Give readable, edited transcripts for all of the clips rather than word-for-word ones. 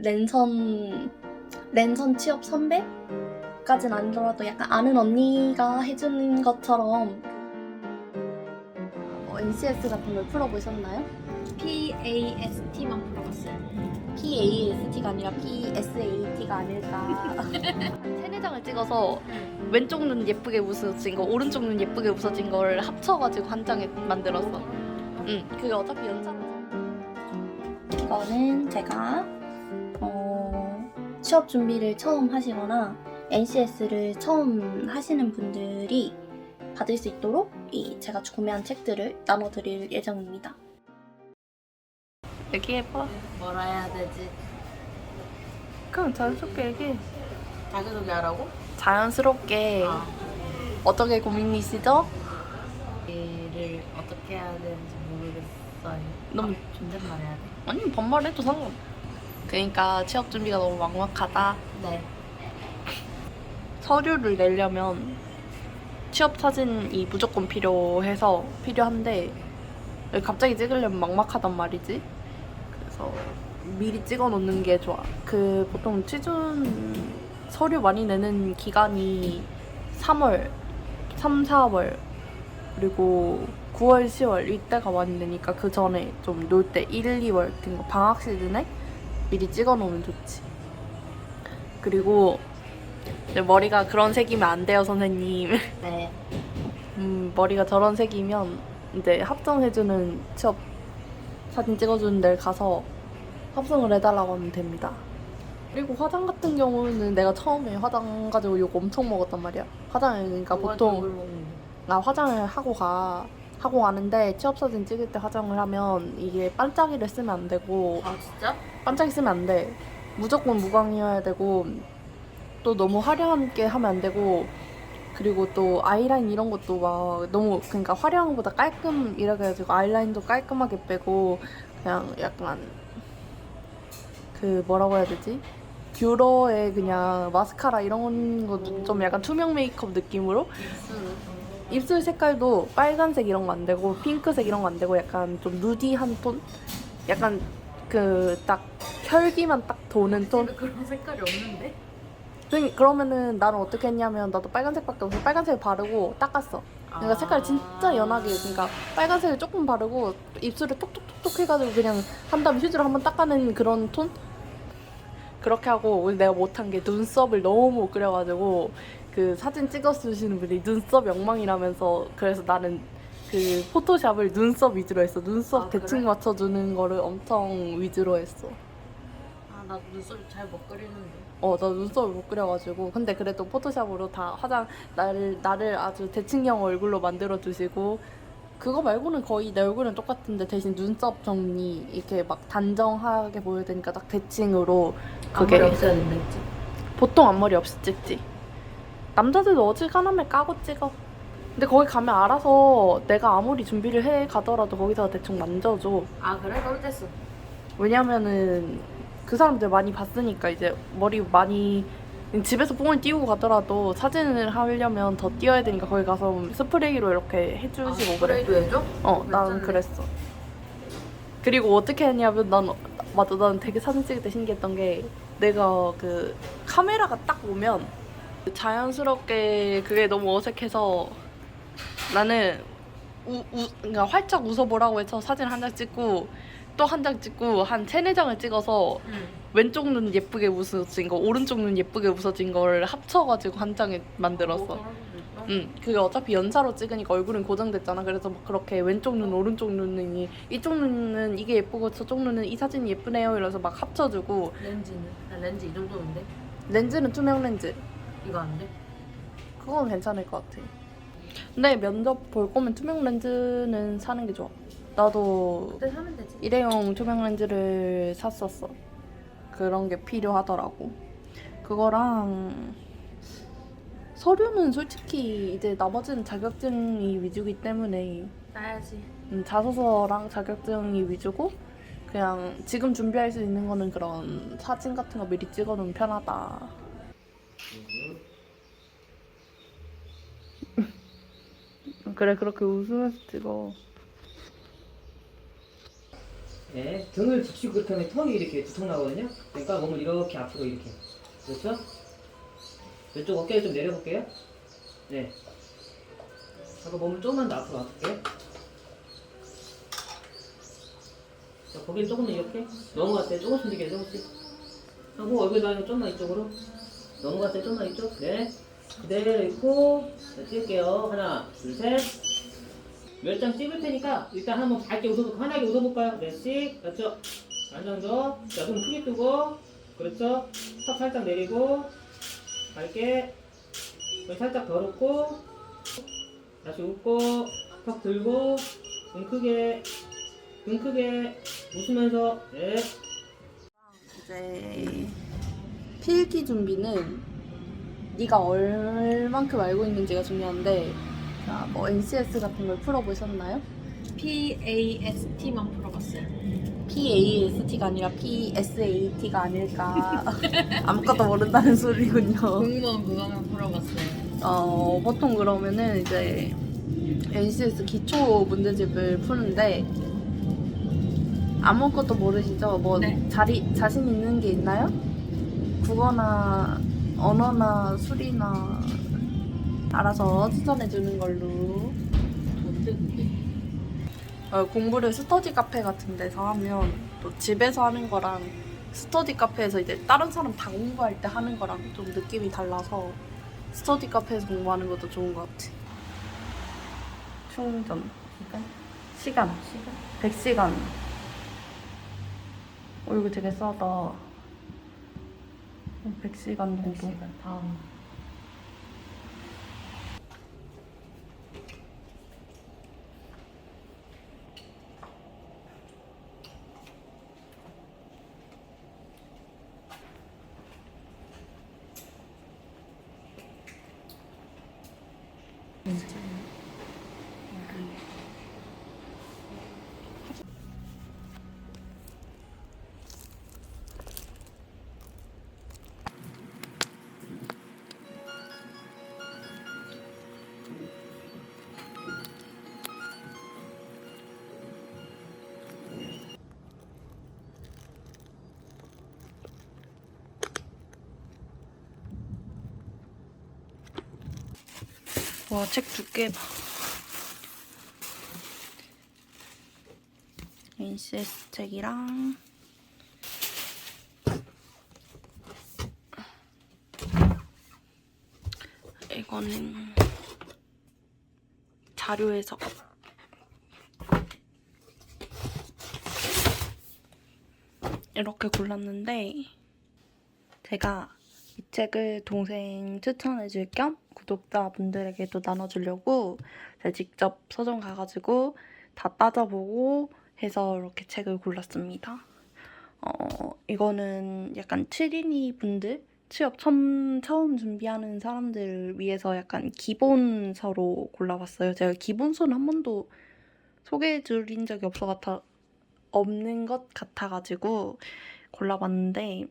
랜선 취업 선배까진 아니더라도 약간 아는 언니가 해주는 것처럼 NCS 같은 걸 풀어보셨나요? PAST만 풀어봤어요. PAST가 아니라 PSAT가 아닐까. 세네장을 찍어서 왼쪽 눈 예쁘게 웃어진 거, 오른쪽 눈 예쁘게 웃어진 걸 합쳐가지고 한 장에 만들었어. 그게 어차피 연장. 이거는 제가 취업 준비를 처음 하시거나 NCS를 처음 하시는 분들이 받을 수 있도록 제가 구매한 책들을 나눠드릴 예정입니다. 얘기해봐. 뭐라 해야 되지? 그럼 자연스럽게 얘기해. 자기소개 하라고? 자연스럽게 어떻게 고민이시죠? 일을 어떻게 해야 되는지 모르겠어요. 너무 존댓말 해야 돼? 아니 반말해도 상관. 그러니까 취업 준비가 너무 막막하다. 네. 서류를 내려면 취업 사진이 무조건 필요한데 갑자기 찍으려면 막막하단 말이지. 그래서 미리 찍어 놓는 게 좋아. 보통 취준 서류 많이 내는 기간이 3월, 3, 4월 그리고 9월, 10월 이때가 많이 내니까 그 전에 좀 놀 때 1, 2월 그러니까 방학 시즌에 미리 찍어 놓으면 좋지. 그리고 머리가 그런 색이면 안 돼요, 선생님. 네. 머리가 저런 색이면 이제 합성해주는 취업 사진 찍어주는 데를 가서 합성을 해달라고 하면 됩니다. 그리고 화장 같은 경우는 내가 처음에 화장 가지고 욕 엄청 먹었단 말이야. 화장을 그러니까 보통 나 화장을 하고 가는데 취업 사진 찍을 때 화장을 하면 이게 반짝이를 쓰면 안 되고. 아 진짜? 반짝이 쓰면 안 돼. 무조건 무광이어야 되고 또 너무 화려하게 하면 안 되고 그리고 또 아이라인 이런 것도 막 너무 그러니까 화려한 것보다 깔끔 이렇게 해가지고 아이라인도 깔끔하게 빼고 그냥 약간 뭐라고 해야 되지? 뷰러에 그냥 마스카라 이런 것도 좀 약간 투명 메이크업 느낌으로 입술 색깔도 빨간색 이런 거 안 되고 핑크색 이런 거 안 되고 약간 좀 누디한 톤? 약간 딱 혈기만 딱 도는 톤? 그런 색깔이 없는데? 그러면은 나는 어떻게 했냐면 나도 빨간색밖에 없어. 빨간색을 바르고 닦았어. 그러니까 색깔 진짜 연하게 그러니까 빨간색을 조금 바르고 입술을 톡톡톡톡 해가지고 그냥 한 다음에 휴지로 한번 닦아낸 그런 톤? 그렇게 하고 내가 못한 게 눈썹을 너무 못 그려가지고 사진 찍어주시는 분이 눈썹 엉망이라면서 그래서 나는 포토샵을 눈썹 위주로 했어. 눈썹 대칭 그래? 맞춰주는 거를 엄청 위주로 했어. 아 나도 눈썹 잘 못 그리는데. 나 눈썹을 못 그려가지고. 근데 그래도 포토샵으로 다 나를 아주 대칭형 얼굴로 만들어주시고. 그거 말고는 거의 내 얼굴은 똑같은데 대신 눈썹 정리 이렇게 막 단정하게 보여야 되니까 딱 대칭으로 앞머리 없애야 된다 했지? 보통 앞머리 없이 찍지. 남자들도 어지간하면 까고 찍어. 근데 거기 가면 알아서 내가 아무리 준비를 해 가더라도 거기서 대충 만져줘. 아 그래? 그럴 됐어. 왜냐면은 그 사람들 많이 봤으니까 이제 머리 많이 집에서 뽕을 띄우고 가더라도 사진을 하려면 더 띄워야 되니까 거기 가서 스프레이로 이렇게 해주시고 그래. 스프레이도 해줘? 나는 그랬어. 그리고 어떻게 했냐면 난 되게 사진 찍을 때 신기했던 게 내가 카메라가 딱 오면 자연스럽게 그게 너무 어색해서 나는 그러니까 활짝 웃어보라고 해서 사진 한 장 찍고 또 한 장 찍고 한 3-4장을 찍어서 왼쪽 눈 예쁘게 웃어진 거, 오른쪽 눈 예쁘게 웃어진 걸 합쳐가지고 한 장에 만들었어. 그게 어차피 연사로 찍으니까 얼굴은 고정됐잖아. 그래서 막 그렇게 왼쪽 눈, 오른쪽 눈이 이쪽 눈은 이게 예쁘고 저쪽 눈은 이 사진이 예쁘네요 이러면서 막 합쳐주고. 렌즈는? 나 렌즈 이 정도면 돼? 렌즈는 투명 렌즈. 이거 안 돼? 그건 괜찮을 것 같아. 근데 면접 볼 거면 투명 렌즈는 사는 게 좋아. 나도 그때 사면 되지. 일회용 투명 렌즈를 샀었어. 그런 게 필요하더라고. 그거랑 서류는 솔직히 이제 나머지는 자격증이 위주기 때문에 따야지. 자소서랑 자격증이 위주고 그냥 지금 준비할 수 있는 거는 그런 사진 같은 거 미리 찍어놓으면 편하다. 그래 그렇게 웃으면서 찍어. 네, 등을 붙이고 그렇게 하면 턱이 이렇게 두통 나거든요. 그러니까 몸을 이렇게 앞으로 이렇게. 그렇죠? 이쪽 어깨를 좀 내려볼게요. 네. 하고 몸을 조금만 더 앞으로 와볼게요. 자, 거기를 조금 더 이렇게 넘어갔어요. 조금씩 이렇게 조금씩. 하고 얼굴 방향 좀만 이쪽으로. 넘어갔어요. 좀만 이쪽. 네. 그대로 있고. 자, 찍을게요. 하나, 둘, 셋. 몇 장 찍을 테니까 일단 한번 밝게 웃어볼까요? 환하게 웃어볼까요? 넷씩. 그렇죠? 안정도. 자, 눈 크게 뜨고. 그렇죠? 턱 살짝 내리고. 밝게. 눈 살짝 덜 웃고. 다시 웃고. 턱 들고. 눈 크게. 눈 크게. 웃으면서. 네. 이제 필기 준비는 네가 얼만큼 알고 있는지가 중요한데, 자, 뭐 NCS 같은 걸 풀어보셨나요? PAST만 풀어봤어요. PAST가 아니라 PSAT가 아닐까. 아무것도 모른다는 소리군요. 공무원 그거만 풀어봤어요. 보통 그러면은 이제 NCS 기초 문제집을 푸는데 아무것도 모르시죠? 뭐 네. 자신 있는 게 있나요? 국어나 언어나 수리나 알아서 추천해 주는 걸로. 뭔데 그게? 공부를 스터디 카페 같은 데서 하면 또 집에서 하는 거랑 스터디 카페에서 이제 다른 사람 다 공부할 때 하는 거랑 좀 느낌이 달라서 스터디 카페에서 공부하는 것도 좋은 것 같아. 충전 시간 100시간. 이거 되게 싸다. 100시간 정도. 다음. 와, 책 두께봐. NCS 책이랑 이거는 자료 해석. 이렇게 골랐는데 제가 이 책을 동생 추천해줄 겸 구독자분들에게도 나눠주려고 제가 직접 서점 가가지고 다 따져보고 해서 이렇게 책을 골랐습니다. 이거는 약간 7인이 분들, 취업 처음 준비하는 사람들을 위해서 약간 기본서로 골라봤어요. 제가 기본서는 한 번도 소개해드린 적이 없는 것 같아가지고 골라봤는데,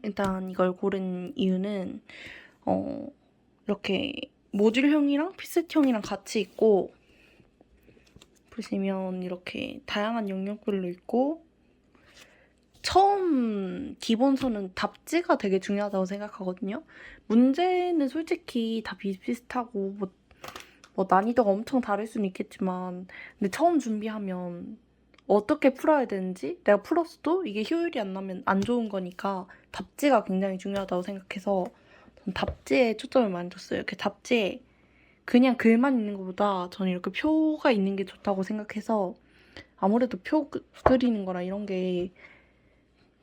일단 이걸 고른 이유는 이렇게 모듈형이랑 피셋형이랑 같이 있고, 보시면 이렇게 다양한 영역별로 있고, 처음 기본서는 답지가 되게 중요하다고 생각하거든요. 문제는 솔직히 다 비슷비슷하고 뭐 난이도가 엄청 다를 수는 있겠지만, 근데 처음 준비하면 어떻게 풀어야 되는지, 내가 풀었어도 이게 효율이 안 나면 안 좋은 거니까 답지가 굉장히 중요하다고 생각해서 전 답지에 초점을 많이 뒀어요. 이렇게 답지에 그냥 글만 있는 것보다 저는 이렇게 표가 있는 게 좋다고 생각해서, 아무래도 표 그리는 거랑 이런 게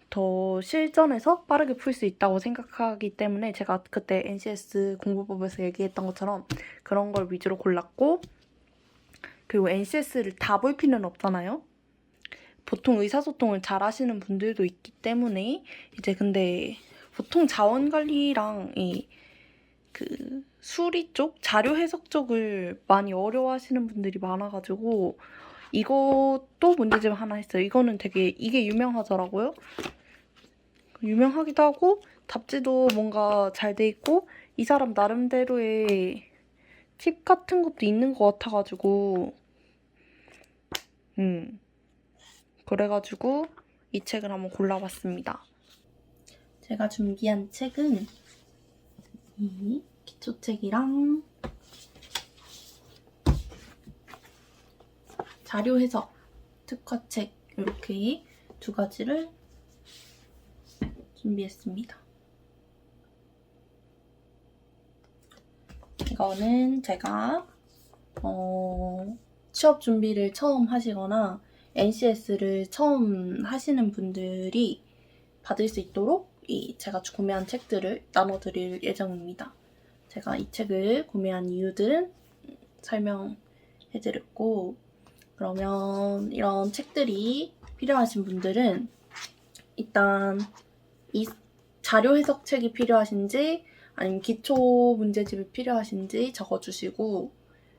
더 실전에서 빠르게 풀 수 있다고 생각하기 때문에 제가 그때 NCS 공부법에서 얘기했던 것처럼 그런 걸 위주로 골랐고, 그리고 NCS를 다 볼 필요는 없잖아요. 보통 의사소통을 잘 하시는 분들도 있기 때문에 이제 근데 보통 자원관리랑 그 수리 쪽, 자료 해석 쪽을 많이 어려워하시는 분들이 많아가지고 이것도 문제집 하나 했어요. 이거는 되게 이게 유명하더라고요. 유명하기도 하고 답지도 뭔가 잘 돼 있고 이 사람 나름대로의 팁 같은 것도 있는 것 같아가지고 그래가지고 이 책을 한번 골라봤습니다. 제가 준비한 책은 이 기초책이랑 자료 해석 특화책 이렇게 두 가지를 준비했습니다. 이거는 제가 취업 준비를 처음 하시거나 NCS를 처음 하시는 분들이 받을 수 있도록 제가 구매한 책들을 나눠드릴 예정입니다. 제가 이 책을 구매한 이유들은 설명해드렸고, 그러면 이런 책들이 필요하신 분들은 일단 이 자료 해석책이 필요하신지 아니면 기초 문제집이 필요하신지 적어주시고,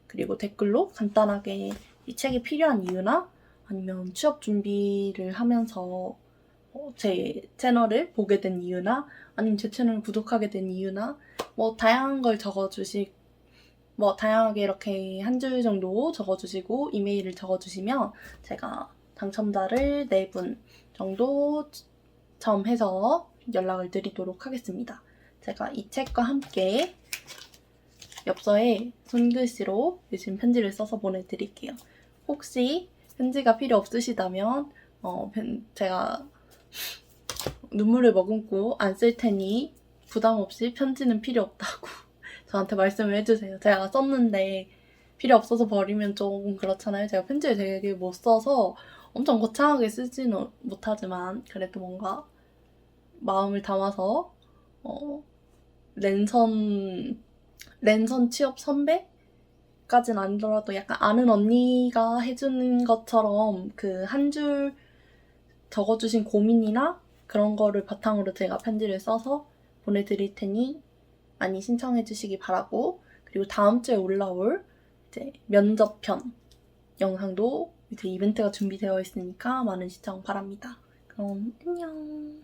그리고 댓글로 간단하게 이 책이 필요한 이유나 아니면 취업 준비를 하면서 제 채널을 보게 된 이유나 아니면 제 채널을 구독하게 된 이유나 다양한 걸 다양하게 이렇게 한 줄 정도 적어주시고 이메일을 적어주시면 제가 당첨자를 4분 정도 점해서 연락을 드리도록 하겠습니다. 제가 이 책과 함께 엽서에 손글씨로 요즘 편지를 써서 보내드릴게요. 혹시 편지가 필요 없으시다면 제가 눈물을 머금고 안 쓸 테니 부담 없이 편지는 필요 없다고 저한테 말씀을 해주세요. 제가 썼는데 필요 없어서 버리면 좀 그렇잖아요. 제가 편지를 되게 못 써서 엄청 거창하게 쓰지는 못하지만 그래도 뭔가 마음을 담아서 랜선 취업 선배까진 아니더라도 약간 아는 언니가 해주는 것처럼 그 한 줄 적어주신 고민이나 그런 거를 바탕으로 제가 편지를 써서 보내드릴 테니 많이 신청해 주시기 바라고, 그리고 다음 주에 올라올 이제 면접편 영상도 이제 이벤트가 준비되어 있으니까 많은 시청 바랍니다. 그럼 안녕.